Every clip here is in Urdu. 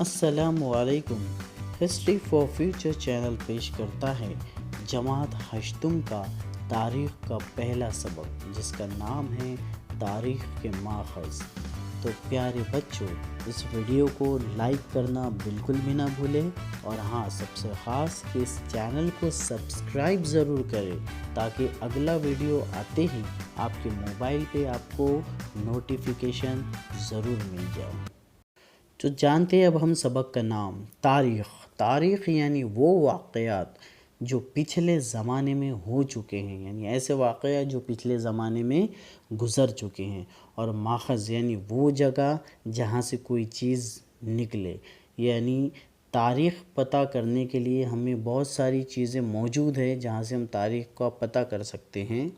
السلام علیکم۔ ہسٹری فار فیوچر چینل پیش کرتا ہے جماعت ہشتم کا تاریخ کا پہلا سبق، جس کا نام ہے تاریخ کے ماخذ۔ تو پیارے بچوں، اس ویڈیو کو لائک کرنا بالکل بھی نہ بھولیں، اور ہاں، سب سے خاص کہ اس چینل کو سبسکرائب ضرور کریں تاکہ اگلا ویڈیو آتے ہی آپ کے موبائل پہ آپ کو نوٹیفیکیشن ضرور مل جائے۔ تو جانتے ہیں اب ہم سبق کا نام تاریخ یعنی وہ واقعات جو پچھلے زمانے میں ہو چکے ہیں، یعنی ایسے واقعات جو پچھلے زمانے میں گزر چکے ہیں، اور ماخذ یعنی وہ جگہ جہاں سے کوئی چیز نکلے، یعنی تاریخ پتہ کرنے کے لیے ہمیں بہت ساری چیزیں موجود ہیں جہاں سے ہم تاریخ کا پتہ کر سکتے ہیں۔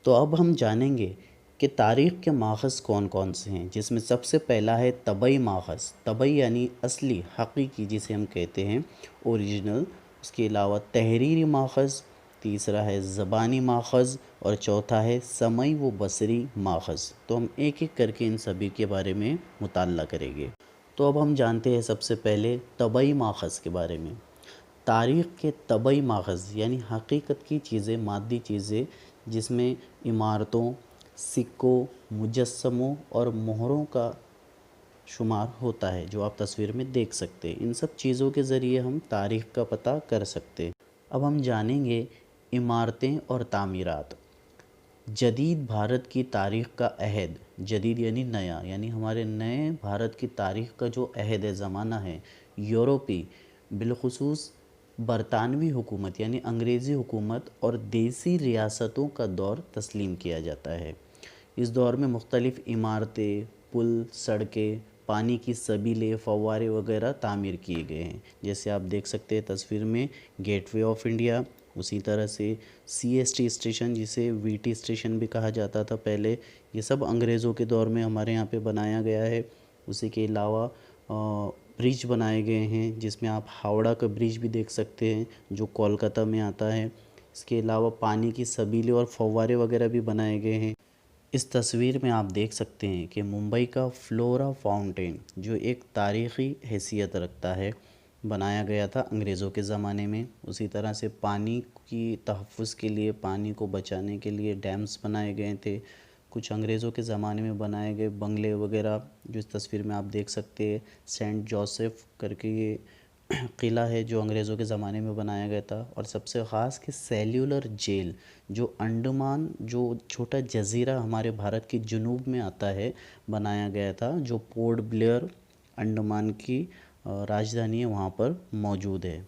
تو اب ہم جانیں گے کہ تاریخ کے ماخذ کون کون سے ہیں، جس میں سب سے پہلا ہے طبعی ماخذ۔ طبعی یعنی اصلی، حقیقی، جسے ہم کہتے ہیں اوریجنل۔ اس کے علاوہ تحریری ماخذ، تیسرا ہے زبانی ماخذ، اور چوتھا ہے سمعی و بصری ماخذ۔ تو ہم ایک ایک کر کے ان سبھی کے بارے میں مطالعہ کریں گے۔ تو اب ہم جانتے ہیں سب سے پہلے طبعی ماخذ کے بارے میں۔ تاریخ کے طبعی ماخذ یعنی حقیقت کی چیزیں، مادی چیزیں، جس میں عمارتوں، سکوں، مجسموں اور مہروں کا شمار ہوتا ہے، جو آپ تصویر میں دیکھ سکتے ہیں۔ ان سب چیزوں کے ذریعے ہم تاریخ کا پتہ کر سکتے ہیں۔ اب ہم جانیں گے عمارتیں اور تعمیرات۔ جدید بھارت کی تاریخ کا عہد، جدید یعنی نیا، یعنی ہمارے نئے بھارت کی تاریخ کا جو عہد ہے، زمانہ ہے، یورپی، بالخصوص برطانوی حکومت یعنی انگریزی حکومت اور دیسی ریاستوں کا دور تسلیم کیا جاتا ہے۔ اس دور میں مختلف عمارتیں، پل، سڑکیں، پانی کی سبیلیں، فوارے وغیرہ تعمیر کیے گئے ہیں، جیسے آپ دیکھ سکتے ہیں تصویر میں گیٹ وے آف انڈیا۔ اسی طرح سے سی ایس ٹی اسٹیشن، جسے وی ٹی اسٹیشن بھی کہا جاتا تھا پہلے، یہ سب انگریزوں کے دور میں ہمارے یہاں پہ بنایا گیا ہے۔ اسی کے علاوہ برج بنائے گئے ہیں، جس میں آپ ہاوڑا کا برج بھی دیکھ سکتے ہیں جو کولکتہ میں آتا ہے۔ اس کے علاوہ پانی کی سبیلیں اور فوارے وغیرہ بھی بنائے گئے ہیں۔ اس تصویر میں آپ دیکھ سکتے ہیں کہ ممبئی کا فلورا فاؤنٹین، جو ایک تاریخی حیثیت رکھتا ہے، بنایا گیا تھا انگریزوں کے زمانے میں۔ اسی طرح سے پانی کی تحفظ کے لیے، پانی کو بچانے کے لیے ڈیمز بنائے گئے تھے۔ کچھ انگریزوں کے زمانے میں بنائے گئے بنگلے وغیرہ، جو اس تصویر میں آپ دیکھ سکتے ہیں۔ سینٹ جوسف کر کے یہ قلعہ ہے جو انگریزوں کے زمانے میں بنایا گیا تھا۔ اور سب سے خاص کہ سیلولر جیل، جو انڈمان، جو چھوٹا جزیرہ ہمارے بھارت کے جنوب میں آتا ہے، بنایا گیا تھا، جو پورٹ بلیئر انڈمان کی راجدھانی ہے، وہاں پر موجود ہے۔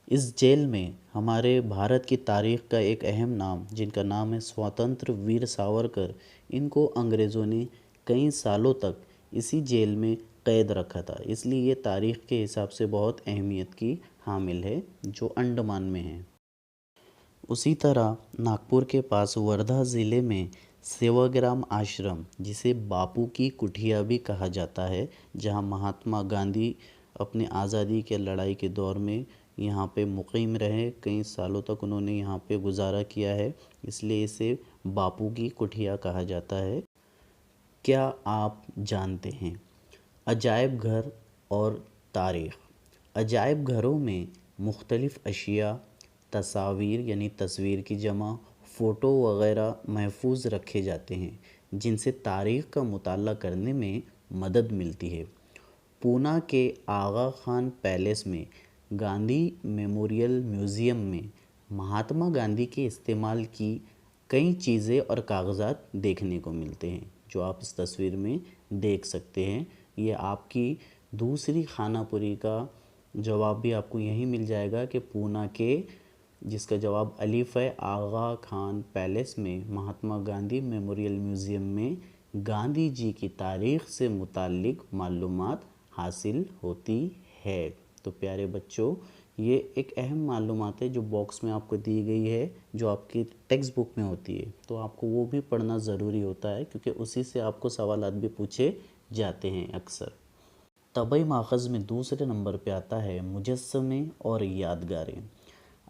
اس جیل میں ہمارے بھارت کی تاریخ کا ایک اہم نام، جن کا نام ہے سواتنتر ویر ساورکر، ان کو انگریزوں نے کئی سالوں تک اسی جیل میں قید رکھا تھا، اس لیے یہ تاریخ کے حساب سے بہت اہمیت کی حامل ہے، جو انڈمان میں ہے۔ اسی طرح ناگپور کے پاس وردھا ضلع میں سیواگرام آشرم، جسے باپو کی کٹھیا بھی کہا جاتا ہے، جہاں مہاتما گاندھی اپنے آزادی کے لڑائی کے دور میں یہاں پہ مقیم رہے، کئی سالوں تک انہوں نے یہاں پہ گزارا کیا ہے، اس لیے اسے باپو کی کٹھیا کہا جاتا ہے۔ کیا آپ جانتے ہیں عجائب گھر اور تاریخ؟ عجائب گھروں میں مختلف اشیاء، تصاویر یعنی تصویر کی جمع، فوٹو وغیرہ محفوظ رکھے جاتے ہیں، جن سے تاریخ کا مطالعہ کرنے میں مدد ملتی ہے۔ پونا کے آغا خان پیلیس میں گاندھی میموریل میوزیم میں مہاتما گاندھی کے استعمال کی کئی چیزیں اور کاغذات دیکھنے کو ملتے ہیں، جو آپ اس تصویر میں دیکھ سکتے ہیں۔ یہ آپ کی دوسری خانہ پوری کا جواب بھی آپ کو یہی مل جائے گا کہ پونا کے، جس کا جواب الف ہے، آغا خان پیلیس میں مہاتما گاندھی میموریل میوزیم میں گاندھی جی کی تاریخ سے متعلق معلومات حاصل ہوتی ہے۔ تو پیارے بچوں، یہ ایک اہم معلومات ہے جو باکس میں آپ کو دی گئی ہے، جو آپ کی ٹیکسٹ بک میں ہوتی ہے، تو آپ کو وہ بھی پڑھنا ضروری ہوتا ہے، کیونکہ اسی سے آپ کو سوالات بھی پوچھے جاتے ہیں اکثر۔ طبعی ماخذ میں دوسرے نمبر پہ آتا ہے مجسمے اور یادگاریں۔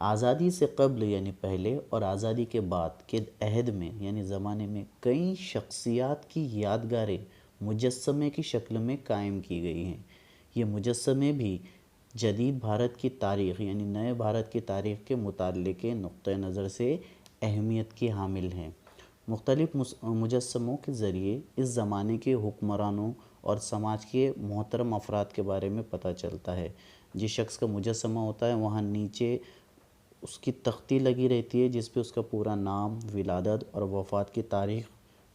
آزادی سے قبل یعنی پہلے اور آزادی کے بعد کے عہد میں یعنی زمانے میں کئی شخصیات کی یادگاریں مجسمے کی شکل میں قائم کی گئی ہیں۔ یہ مجسمے بھی جدید بھارت کی تاریخ یعنی نئے بھارت کی تاریخ کے مطالعے کے نقطہ نظر سے اہمیت کی حامل ہیں۔ مختلف مجسموں کے ذریعے اس زمانے کے حکمرانوں اور سماج کے محترم افراد کے بارے میں پتہ چلتا ہے۔ جس شخص کا مجسمہ ہوتا ہے وہاں نیچے اس کی تختی لگی رہتی ہے جس پہ اس کا پورا نام، ولادت اور وفات کی تاریخ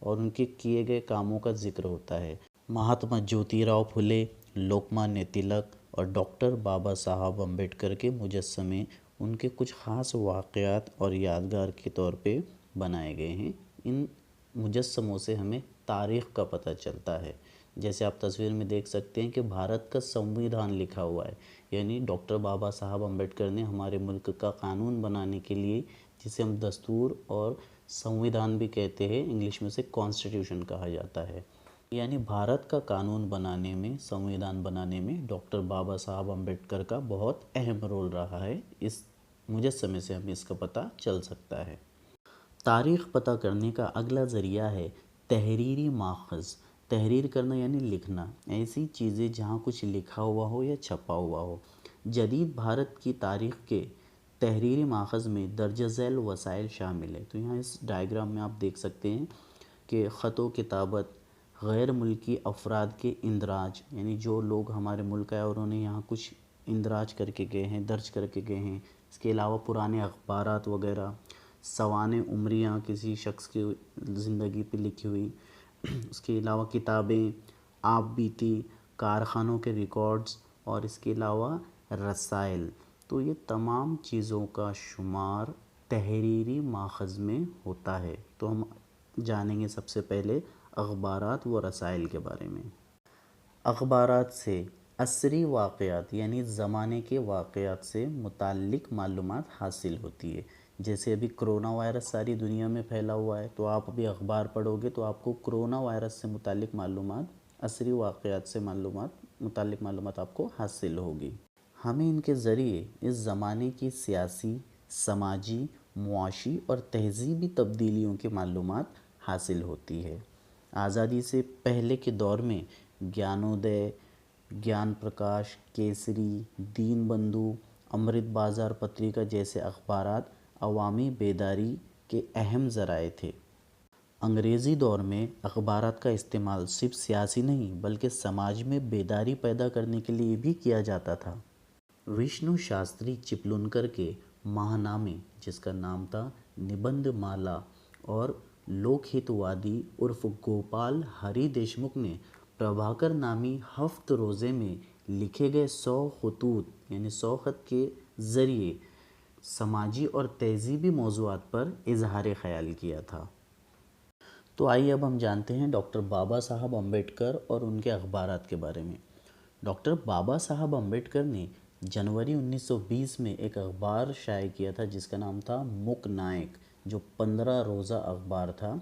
اور ان کے کیے گئے کاموں کا ذکر ہوتا ہے۔ مہاتما جیوتی راؤ پھولے، لوکمانیہ تلک اور ڈاکٹر بابا صاحب امبیڈکر کے مجسمے ان کے کچھ خاص واقعات اور یادگار کے طور پہ بنائے گئے ہیں۔ ان مجسموں سے ہمیں تاریخ کا پتہ چلتا ہے۔ جیسے آپ تصویر میں دیکھ سکتے ہیں کہ بھارت کا سنویدھان لکھا ہوا ہے، یعنی ڈاکٹر بابا صاحب امبیڈکر نے ہمارے ملک کا قانون بنانے کے لیے، جسے ہم دستور اور سنویدھان بھی کہتے ہیں، انگلش میں سے کانسٹیٹیوشن کہا جاتا ہے، یعنی بھارت کا قانون بنانے میں، سنویدھان بنانے میں ڈاکٹر بابا صاحب امبیڈکر کا بہت اہم رول رہا ہے۔ اس مجسمے سے ہمیں اس کا پتہ چل سکتا ہے۔ تاریخ پتہ کرنے کا اگلا ذریعہ ہے تحریری ماخذ۔ تحریر کرنا یعنی لکھنا، ایسی چیزیں جہاں کچھ لکھا ہوا ہو یا چھپا ہوا ہو۔ جدید بھارت کی تاریخ کے تحریری ماخذ میں درج ذیل وسائل شامل ہے۔ تو یہاں اس ڈائیگرام میں آپ دیکھ سکتے ہیں کہ خط و کتابت، غیر ملکی افراد کے اندراج، یعنی جو لوگ ہمارے ملک آئے اور انہوں نے یہاں کچھ اندراج کر کے گئے ہیں، درج کر کے گئے ہیں۔ اس کے علاوہ پرانے اخبارات وغیرہ، سوانح عمریاں کسی شخص کی زندگی پہ لکھی ہوئی، اس کے علاوہ کتابیں، آپ بیتی، کارخانوں کے ریکارڈز اور اس کے علاوہ رسائل۔ تو یہ تمام چیزوں کا شمار تحریری ماخذ میں ہوتا ہے۔ تو ہم جانیں گے سب سے پہلے اخبارات و رسائل کے بارے میں۔ اخبارات سے عصری واقعات یعنی زمانے کے واقعات سے متعلق معلومات حاصل ہوتی ہے۔ جیسے ابھی کرونا وائرس ساری دنیا میں پھیلا ہوا ہے، تو آپ ابھی اخبار پڑھو گے تو آپ کو کرونا وائرس سے متعلق معلومات، عصری واقعات سے متعلق معلومات آپ کو حاصل ہوگی۔ ہمیں ان کے ذریعے اس زمانے کی سیاسی، سماجی، معاشی اور تہذیبی تبدیلیوں کی معلومات حاصل ہوتی ہے۔ آزادی سے پہلے کے دور میں گیانودے، گیان پرکاش، کیسری، دین بندھو، امرت بازار پتریکا جیسے اخبارات عوامی بیداری کے اہم ذرائع تھے۔ انگریزی دور میں اخبارات کا استعمال صرف سیاسی نہیں بلکہ سماج میں بیداری پیدا کرنے کے لیے بھی کیا جاتا تھا۔ وشنو شاستری چپلونکر کے ماہ نامے، جس کا نام تھا نبندھ مالا، اور لوک ہت وادی عرف گوپال ہری دیشمکھ نے پربھاکر نامی ہفت روزے میں لکھے گئے 100 خطوط یعنی 100 خط کے ذریعے سماجی اور تہذیبی موضوعات پر اظہار خیال کیا تھا۔ تو آئیے اب ہم جانتے ہیں ڈاکٹر بابا صاحب امبیڈکر اور ان کے اخبارات کے بارے میں۔ ڈاکٹر بابا صاحب امبیڈکر نے جنوری 1920 میں ایک اخبار شائع کیا تھا جس کا نام تھا مک نائک، جو 15 روزہ اخبار تھا،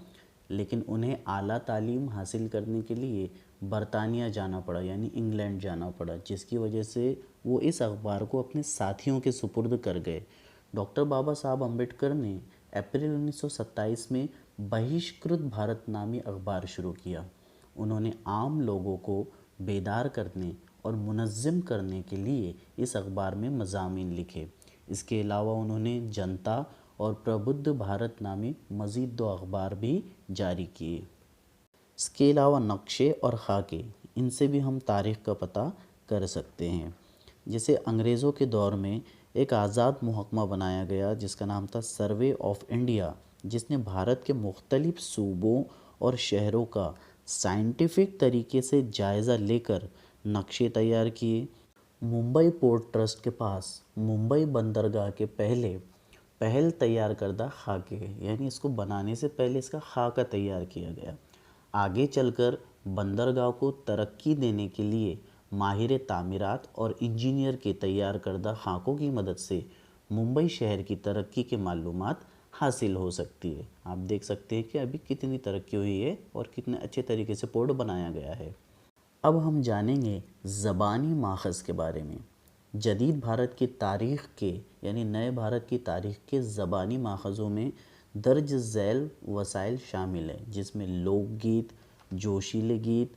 لیکن انہیں اعلیٰ تعلیم حاصل کرنے کے لیے برطانیہ جانا پڑا یعنی انگلینڈ جانا پڑا، جس کی وجہ سے وہ اس اخبار کو اپنے ساتھیوں کے سپرد کر گئے۔ ڈاکٹر بابا صاحب امبیڈکر نے اپریل 1927 میں بہشکرت بھارت نامی اخبار شروع کیا۔ انہوں نے عام لوگوں کو بیدار کرنے اور منظم کرنے کے لیے اس اخبار میں مضامین لکھے۔ اس کے علاوہ انہوں نے جنتا اور پربدھ بھارت نامی مزید 2 اخبار بھی جاری کیے۔ اس کے علاوہ نقشے اور خاکے، ان سے بھی ہم تاریخ کا پتہ کر سکتے ہیں۔ جیسے انگریزوں کے دور میں ایک آزاد محکمہ بنایا گیا جس کا نام تھا سروے آف انڈیا، جس نے بھارت کے مختلف صوبوں اور شہروں کا سائنٹیفک طریقے سے جائزہ لے کر نقشے تیار کیے۔ ممبئی پورٹ ٹرسٹ کے پاس ممبئی بندرگاہ کے پہل تیار کردہ خاکے، یعنی اس کو بنانے سے پہلے اس کا خاکہ تیار کیا گیا۔ آگے چل کر بندرگاہ کو ترقی دینے کے لیے ماہر تعمیرات اور انجینئر کے تیار کردہ خاکوں کی مدد سے ممبئی شہر کی ترقی کے معلومات حاصل ہو سکتی ہے۔ آپ دیکھ سکتے ہیں کہ ابھی کتنی ترقی ہوئی ہے اور کتنے اچھے طریقے سے پورٹ بنایا گیا ہے۔ اب ہم جانیں گے زبانی ماخذ کے بارے میں۔ جدید بھارت کی تاریخ کے یعنی نئے بھارت کی تاریخ کے زبانی ماخذوں میں درج ذیل وسائل شامل ہیں، جس میں لوک گیت، جوشیلے گیت،